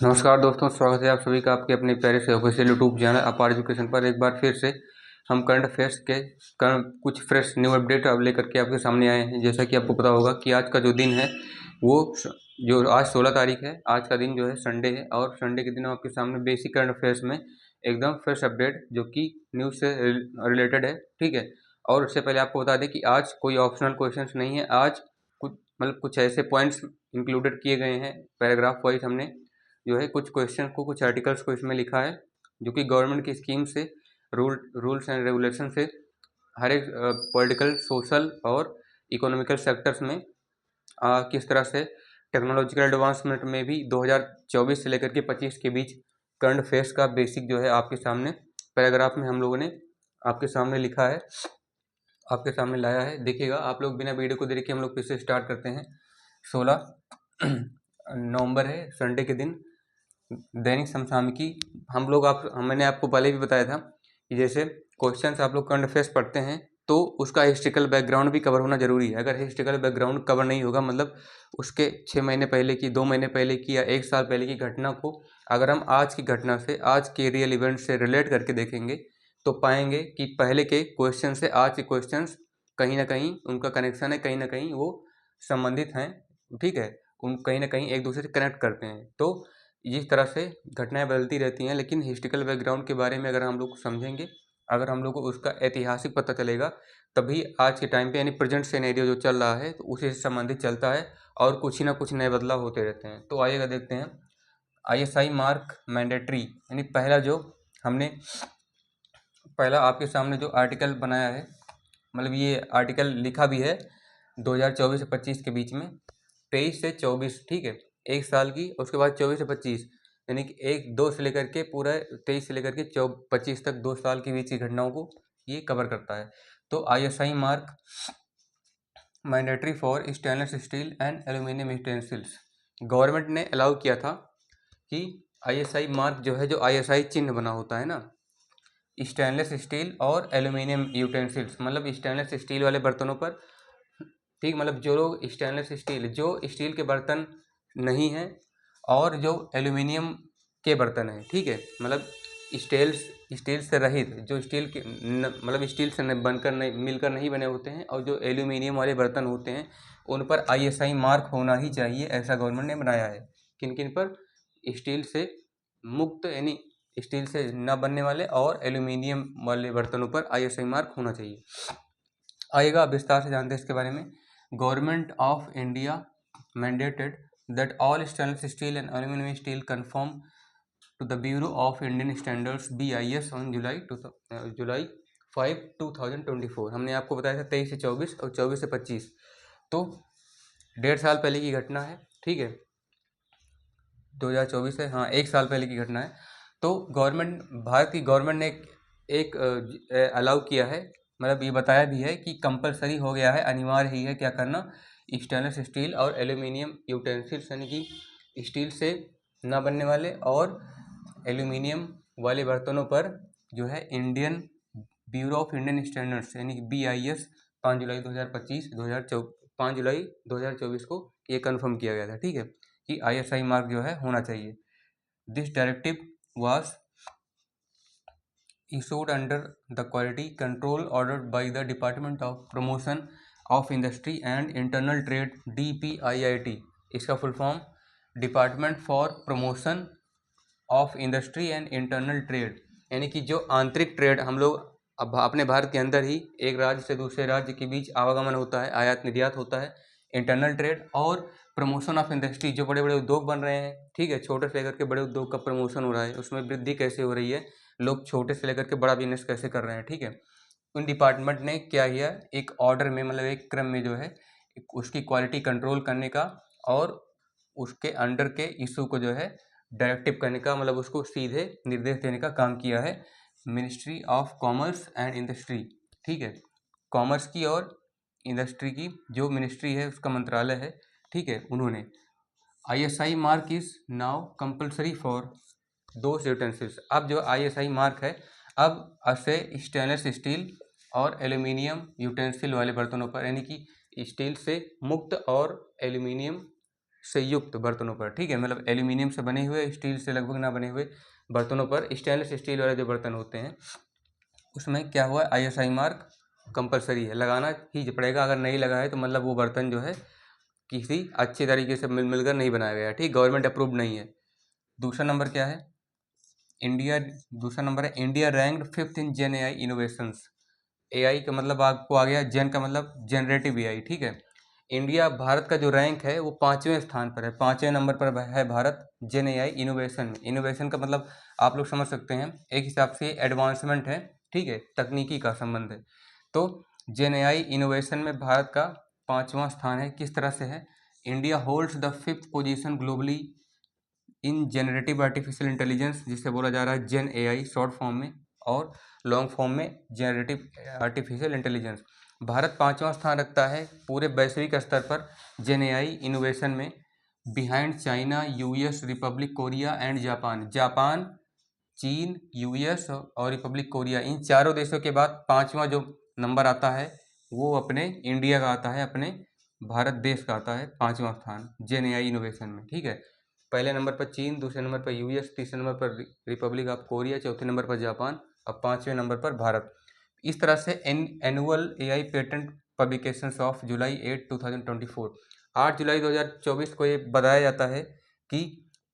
नमस्कार दोस्तों, स्वागत है आप सभी का आपके अपने प्यारे से ऑफिशियल यूट्यूब चैनल अपार एजुकेशन पर। एक बार फिर से हम करंट अफेयर्स के कुछ फ्रेश न्यू अपडेट अब लेकर के आपके सामने आए हैं। जैसा कि आपको पता होगा कि आज का जो दिन है वो जो आज 16 तारीख है, आज का दिन जो है संडे है और संडे के दिन आपके सामने बेसिक करंट अफेयर्स में एकदम फ्रेश अपडेट जो कि न्यूज़ से रिलेटेड है, ठीक है। और उससे पहले आपको बता दें कि आज कोई ऑप्शनल क्वेश्चन नहीं है। आज कुछ ऐसे पॉइंट्स इंक्लूडेड किए गए हैं पैराग्राफ वाइज। हमने जो है कुछ क्वेश्चन को, कुछ आर्टिकल्स को इसमें लिखा है जो कि गवर्नमेंट की स्कीम से, रूल्स एंड रेगुलेशन से हर एक पॉलिटिकल, सोशल और इकोनॉमिकल सेक्टर्स में किस तरह से टेक्नोलॉजिकल एडवांसमेंट में भी 2024 से लेकर के 25 के बीच करंट अफेयर्स का बेसिक जो है आपके सामने पैराग्राफ में हम लोगों ने आपके सामने लिखा है, आपके सामने लाया है। देखिएगा आप लोग, बिना वीडियो को देखे हम लोग फिर से स्टार्ट करते हैं। 16 नवंबर है, संडे के दिन दैनिक समसामयिकी हम लोग मैंने आपको पहले भी बताया था कि जैसे क्वेश्चंस आप लोग करंट अफेयर्स पढ़ते हैं तो उसका हिस्ट्रिकल बैकग्राउंड भी कवर होना जरूरी है। अगर हिस्ट्रिकल बैकग्राउंड कवर नहीं होगा, मतलब उसके 6 महीने पहले की, 2 महीने पहले की या 1 साल पहले की घटना को अगर हम आज की घटना से, आज के रियल इवेंट से रिलेट करके देखेंगे तो पाएंगे कि पहले के क्वेश्चन से आज के क्वेश्चन कहीं ना कहीं उनका कनेक्शन है, कहीं ना कहीं वो संबंधित हैं, ठीक है। उन कहीं ना कहीं एक दूसरे से कनेक्ट करते हैं। तो इस तरह से घटनाएं बदलती रहती हैं, लेकिन हिस्ट्रिकल बैकग्राउंड के बारे में अगर हम लोग समझेंगे, अगर हम लोग को उसका ऐतिहासिक पता चलेगा, तभी आज के टाइम पे यानी प्रेजेंट सिनेरियो जो चल रहा है तो उसी से संबंधित चलता है और कुछ ही ना कुछ नए बदलाव होते रहते हैं। तो आइएगा देखते हैं। ISI मार्क मैंडेटरी, यानी पहला आपके सामने जो आर्टिकल बनाया है, मतलब ये आर्टिकल लिखा भी है 2024 से 25 के बीच में, 23 से 24, ठीक है, 1 साल की। उसके बाद 24 से 25 यानी कि 1-2 से लेकर के पूरा 23 से लेकर के 25 तक 2 साल के बीच की घटनाओं को ये कवर करता है। तो ISI mark mandatory for stainless steel and aluminium utensils, government ने अलाउ किया था कि ISI मार्क जो है, जो ISI चिन्ह बना होता है ना, स्टेनलेस स्टील और एल्यूमिनियम यूटेंसिल्स, मतलब स्टेनलेस स्टील वाले बर्तनों पर, ठीक, मतलब जो लोग जो स्टील के बर्तन नहीं हैं और जो एल्यूमिनियम के बर्तन हैं, ठीक है, मतलब स्टील से रहित, जो स्टील के मतलब स्टील से बनकर नहीं, मिलकर नहीं बने होते हैं, और जो एल्यूमिनियम वाले बर्तन होते हैं उन पर ISI मार्क होना ही चाहिए, ऐसा गवर्नमेंट ने बनाया है। किन किन पर? स्टील से मुक्त, यानी स्टील से न बनने वाले और एल्यूमिनियम वाले बर्तनों पर ISI मार्क होना चाहिए। आइएगा विस्तार से जानते हैं इसके बारे में। Government of India mandated that all stainless steel and aluminium steel confirm to the Bureau of Indian Standards BIS on July 5, 2024। हमने आपको बताया था 23 से 24 और 24 से 25, तो 1.5 साल पहले की घटना है, ठीक है। 2024 है, हाँ, 1 साल पहले की घटना है। तो भारत की गवर्नमेंट ने एक अलाउ किया है, मतलब ये बताया भी है कि कंपलसरी हो गया है, अनिवार्य ही है क्या करना, स्टेनलेस स्टील और एल्यूमिनियम यूटेंसिल्स, यानी कि स्टील से ना बनने वाले और एल्यूमिनियम वाले बर्तनों पर जो है Indian bureau of Indian standards यानी कि BIS 5 जुलाई 2024 को ये कन्फर्म किया गया था, ठीक है, कि ISI मार्क जो है होना चाहिए। This directive was issued under the quality control ordered by the Department of Promotion of Industry and Internal Trade, DPIIT। इसका full form department for promotion of industry and internal trade, यानी कि जो आंतरिक trade, हम लोग अब अपने भारत के अंदर ही एक राज्य से दूसरे राज्य के बीच आवागमन होता है, आयात निर्यात होता है, इंटरनल ट्रेड, और प्रमोशन ऑफ इंडस्ट्री, जो बड़े बड़े उद्योग बन रहे हैं, ठीक है, छोटे से लेकर के बड़े उद्योग का प्रमोशन हो रहा है, उसमें वृद्धि कैसे हो रही है, लोग छोटे से लेकर के बड़ा बिजनेस कैसे कर रहे हैं, ठीक है। उन डिपार्टमेंट ने क्या किया, एक ऑर्डर में, मतलब एक क्रम में जो है उसकी क्वालिटी कंट्रोल करने का और उसके अंडर के इशू को जो है डायरेक्टिव करने का, मतलब उसको सीधे निर्देश देने का काम किया है ministry of commerce and industry, ठीक है, कॉमर्स की और इंडस्ट्री की जो मिनिस्ट्री है, उसका मंत्रालय है, ठीक है, उन्होंने। ISI mark is now compulsory for those utensils. अब जो ISI मार्क है, अब से स्टेनलेस स्टील और एल्यूमिनियम यूटेंसिल वाले बर्तनों पर, यानी कि स्टील से मुक्त और एल्यूमिनियम से युक्त बर्तनों पर, ठीक है, मतलब एल्यूमिनियम से बने हुए, स्टील से लगभग ना बने हुए बर्तनों पर, स्टेनलेस स्टील वाले जो बर्तन होते हैं उसमें क्या हुआ, ISI मार्क कंपलसरी है, लगाना ही पड़ेगा। अगर नहीं लगा है तो मतलब वो बर्तन जो है किसी अच्छे तरीके से मिलकर नहीं बनाया गया है, ठीक, गवर्नमेंट अप्रूव्ड नहीं है। दूसरा नंबर क्या है, इंडिया, दूसरा नंबर है इंडिया रैंक्ड 5th इन जेन AI इनोवेशंस। AI का मतलब आपको आ गया, जेन का मतलब जनरेटिव AI, ठीक है। इंडिया, भारत का जो रैंक है वो 5वें स्थान पर है, 5वें नंबर पर है भारत जेन AI इनोवेशन में। इनोवेशन का मतलब आप लोग समझ सकते हैं, एक हिसाब से एडवांसमेंट है, ठीक है, तकनीकी का संबंध है। तो जेन AI इनोवेशन में भारत का 5वां स्थान है। किस तरह से है, India holds the 5th position globally in generative artificial intelligence, जिसे बोला जा रहा है जेन AI शॉर्ट फॉर्म में, और लॉन्ग फॉर्म में जनरेटिव आर्टिफिशियल इंटेलिजेंस। भारत 5वां स्थान रखता है पूरे वैश्विक स्तर पर जेन AI इनोवेशन में, behind China, US, Republic Korea and Japan. Japan, चीन, US और रिपब्लिक कोरिया, इन चारों देशों के बाद 5वां जो नंबर आता है वो अपने इंडिया का आता है, अपने भारत देश का आता है 5वां स्थान जेन AI इनोवेशन में, ठीक है। पहले नंबर पर चीन, दूसरे नंबर पर US, तीसरे नंबर पर रिपब्लिक ऑफ कोरिया, चौथे नंबर पर जापान, अब 5वें नंबर पर भारत। इस तरह से annual AI patent publications of July 8, 2024, 8 जुलाई 2024 को ये बताया जाता है कि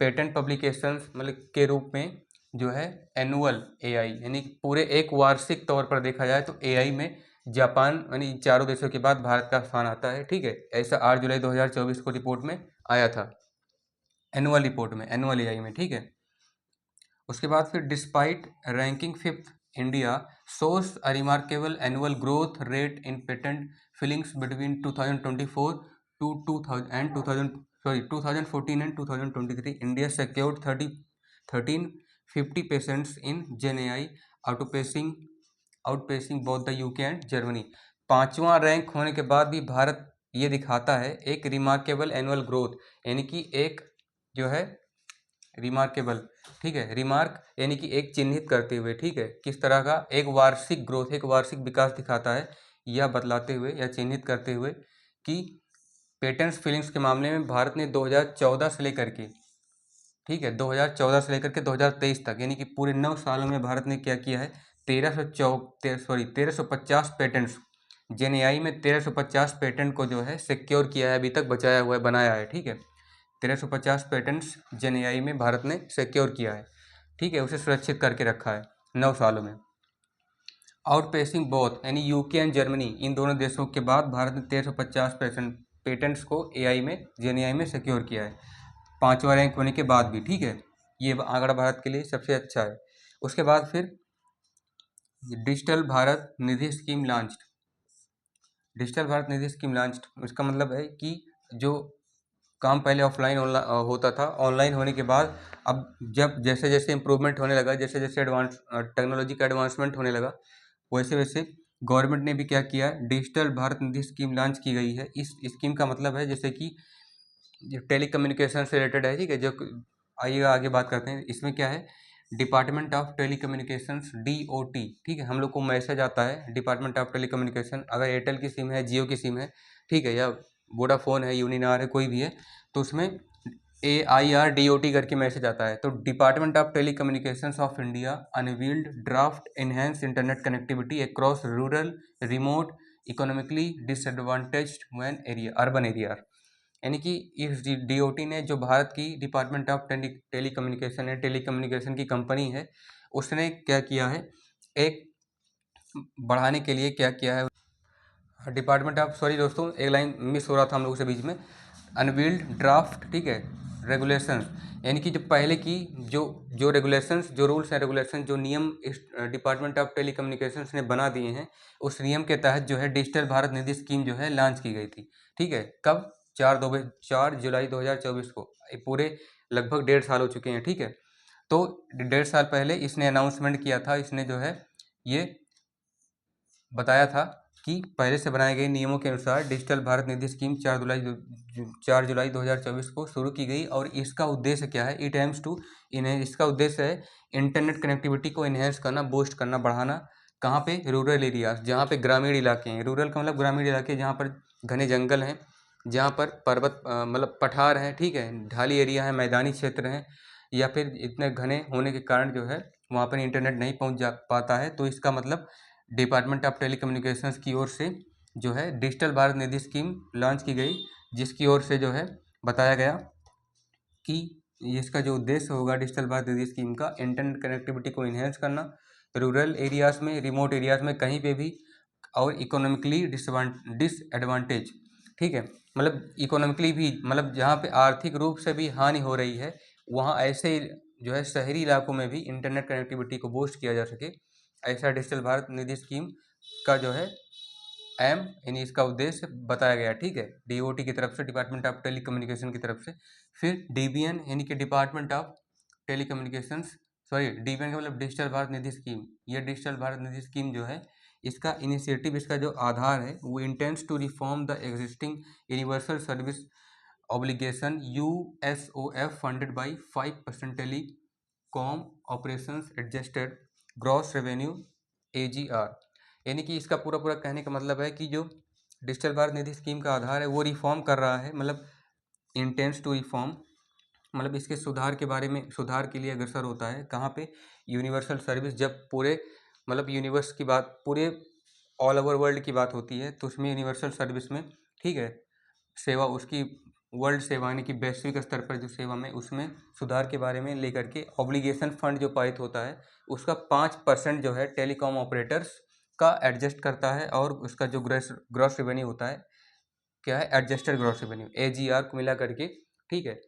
पेटेंट पब्लिकेशंस मतलब के रूप में जो है एनुअल AI यानी पूरे एक वार्षिक तौर पर देखा जाए तो AI में जापान यानी चारों देशों के बाद भारत का स्थान आता है, ठीक है। ऐसा 8 जुलाई 2024 को रिपोर्ट में आया था, एनुअल रिपोर्ट में, एनुअल AI में, ठीक है। उसके बाद फिर despite ranking 5th, India shows a remarkable annual growth rate in patent filings between 2024 to 2000 and 2014 and 2023। India secured 1350 patents in gen AI, outpacing both the UK and Germany. 5वां rank होने के बाद भी भारत ये दिखाता है एक रिमार्केबल एनुअल ग्रोथ, यानी कि एक जो है रिमार्केबल, ठीक है, रिमार्क यानी कि एक चिन्हित करते हुए, ठीक है, किस तरह का, एक वार्षिक ग्रोथ, एक वार्षिक विकास दिखाता है, यह बतलाते हुए या चिन्हित करते हुए कि पेटेंट्स फिलिंग्स के मामले में भारत ने 2014 से लेकर के, ठीक है, 2014 से लेकर के 2023 तक, यानी कि पूरे 9 सालों में भारत ने क्या किया है, 1350 पेटेंट्स, जेन AI में 1350 पेटेंट को जो है सिक्योर किया है, अभी तक बचाया हुआ है, बनाया है, ठीक है। 1350 पेटेंट्स जेन AI में भारत ने सिक्योर किया है, ठीक है, उसे सुरक्षित करके रखा है 9 सालों में। आउटपेसिंग बोथ यानी UK एंड जर्मनी, इन दोनों देशों के बाद भारत ने 1350 पेटेंट्स को AI में, जेन AI में सिक्योर किया है, 5वां रैंक होने के बाद भी, ठीक है। ये आंकड़ा भारत के लिए सबसे अच्छा है। उसके बाद फिर digital Bharat Nidhi scheme launched. Digital Bharat Nidhi scheme launched, इसका मतलब है कि जो काम पहले ऑफलाइन होता था, ऑनलाइन होने के बाद अब जब जैसे जैसे इम्प्रूवमेंट होने लगा, जैसे जैसे एडवांस टेक्नोलॉजी का एडवांसमेंट होने लगा, वैसे वैसे गवर्नमेंट ने भी क्या किया, digital Bharat Nidhi scheme launch की गई है। इस स्कीम का मतलब है जैसे कि जो टेली कम्युनिकेशन से रिलेटेड है, ठीक है, जो आइएगा आगे बात करते हैं। इसमें क्या है, department of telecommunications, DOT, ठीक है, हम लोग को मैसेज आता है डिपार्टमेंट ऑफ टेली कम्युनिकेशन, अगर एयरटेल की सिम है, जियो की सिम है, ठीक है, या वोडाफोन है, यूनिनार है, कोई भी है, तो उसमें AIRDOT करके मैसेज आता है। तो department of telecommunications of India unveiled draft enhance internet connectivity across rural, remote, economically disadvantaged van area, urban area, यानी कि इस DOT ने, जो भारत की डिपार्टमेंट ऑफ टेली कम्युनिकेशन है, टेली कम्युनिकेशन की कंपनी है, उसने क्या किया है, एक बढ़ाने के लिए क्या किया है, डिपार्टमेंट ऑफ, सॉरी दोस्तों एक लाइन मिस हो रहा था हम लोगों से बीच में, अनवील्ड ड्राफ्ट, ठीक है, रेगुलेशंस, यानी कि जो पहले की जो जो रेगुलेशंस, जो रूल्स एंड रेगुलेशन, जो नियम इस डिपार्टमेंट ऑफ टेली कम्युनिकेशंस ने बना दिए हैं, उस नियम के तहत जो है डिजिटल भारत निधि स्कीम जो है लॉन्च की गई थी, ठीक है। कब, 4 जुलाई 2024 को, पूरे लगभग 1.5 साल हो चुके हैं, ठीक है। तो 1.5 साल पहले इसने अनाउंसमेंट किया था, इसने जो है ये बताया था कि पहले से बनाए गए नियमों के अनुसार डिजिटल भारत निधि स्कीम 4 जुलाई 2024 को शुरू की गई, और इसका उद्देश्य क्या है, इट एम्स टू इन्हें, इसका उद्देश्य है इंटरनेट कनेक्टिविटी को इन्हेंस करना, बूस्ट करना, बढ़ाना, कहाँ पे, रूरल एरियाज, जहाँ पे ग्रामीण इलाके हैं, रूरल का मतलब ग्रामीण इलाके जहाँ पर घने जंगल हैं, जहाँ पर पर्वत मतलब पठार हैं, ठीक है, ढाली एरिया है, मैदानी क्षेत्र हैं, या फिर इतने घने होने के कारण जो है वहाँ पर इंटरनेट नहीं पहुँच जा पाता है। तो इसका मतलब डिपार्टमेंट ऑफ टेलीकम्युनिकेशंस की ओर से जो है digital Bharat Nidhi scheme launch की गई, जिसकी ओर से जो है बताया गया कि इसका जो उद्देश्य होगा डिजिटल भारत निधि स्कीम का, इंटरनेट कनेक्टिविटी को इन्हेंस करना, रूरल एरियाज़ में, रिमोट एरियाज़ में कहीं पे भी, और इकोनॉमिकली डिसएडवांटेज, ठीक है, मतलब इकोनॉमिकली भी, मतलब जहाँ पे आर्थिक रूप से भी हानि हो रही है, वहाँ ऐसे जो है शहरी इलाकों में भी इंटरनेट कनेक्टिविटी को बूस्ट किया जा सके, ऐसा डिजिटल भारत निधि स्कीम का जो है एम यानी इसका उद्देश्य बताया गया, ठीक है, डीओटी की तरफ से, डिपार्टमेंट ऑफ टेलीकम्युनिकेशन की तरफ से। फिर डीबीएन यानी कि department of telecommunications, sorry DBN का मतलब डिजिटल भारत निधि स्कीम, ये डिजिटल भारत निधि स्कीम जो है इसका इनिशिएटिव, इसका जो आधार है वो intends to reform the existing universal service obligation USOF funded by 5% telecom operations adjusted gross revenue AGR. यानी कि इसका पूरा पूरा कहने का मतलब है कि जो डिजिटल भारत निधि स्कीम का आधार है वो रिफॉर्म कर रहा है, मतलब इंटेंस टू रिफॉर्म, मतलब इसके सुधार के बारे में, सुधार के लिए अग्रसर होता है। कहाँ पे? यूनिवर्सल सर्विस, जब पूरे मतलब यूनिवर्स की बात, पूरे ऑल ओवर वर्ल्ड की बात होती है तो उसमें यूनिवर्सल सर्विस में, ठीक है, सेवा उसकी वर्ल्ड सेवा यानी कि वैश्विक स्तर पर जो सेवा में, उसमें सुधार के बारे में लेकर के ऑब्लिगेशन फंड जो पारित होता है उसका 5% जो है टेलीकॉम ऑपरेटर्स का एडजस्ट करता है, और उसका जो ग्रॉस रेवेन्यू होता है, क्या है, एडजस्टेड ग्रॉस रेवेन्यू एजीआर को मिला करके, ठीक है,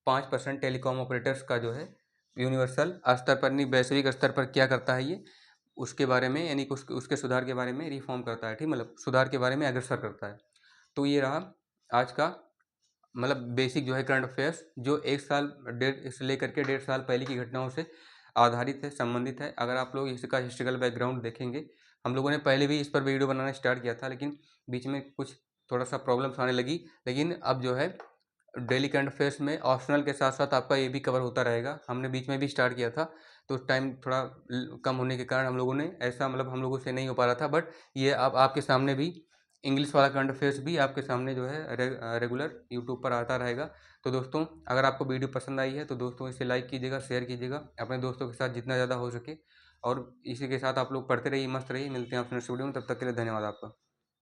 5% टेलीकॉम ऑपरेटर्स का जो है यूनिवर्सल स्तर पर नहीं, वैश्विक स्तर पर क्या करता है ये, उसके बारे में, यानी कि उसके सुधार के बारे में रिफॉर्म करता है, ठीक, मतलब सुधार के बारे में अग्रसर करता है। तो ये रहा आज का मतलब बेसिक जो है करंट अफेयर्स, जो 1 साल 1.5 पहले की घटनाओं से आधारित है, संबंधित है। अगर आप लोग इसका हिस्ट्रिकल बैकग्राउंड देखेंगे, हम लोगों ने पहले भी इस पर वीडियो बनाना स्टार्ट किया था, लेकिन बीच में कुछ थोड़ा सा प्रॉब्लम्स आने लगी, लेकिन अब जो है डेली करंट अफेयर्स में ऑप्शनल के साथ साथ आपका ये भी कवर होता रहेगा। हमने बीच में भी स्टार्ट किया था तो टाइम थोड़ा कम होने के कारण हम लोगों ने ऐसा, मतलब हम लोगों से नहीं हो पा रहा था, बट ये अब आपके सामने भी इंग्लिश वाला करंट अफेयर्स भी आपके सामने जो है रेगुलर यूट्यूब पर आता रहेगा। तो दोस्तों, अगर आपको वीडियो पसंद आई है तो दोस्तों इसे लाइक कीजिएगा, शेयर कीजिएगा अपने दोस्तों के साथ जितना ज़्यादा हो सके, और इसी के साथ आप लोग पढ़ते रहिए, मस्त रहिए। मिलते हैं अपने नेक्स्ट वीडियो में, तब तक के लिए धन्यवाद आपका।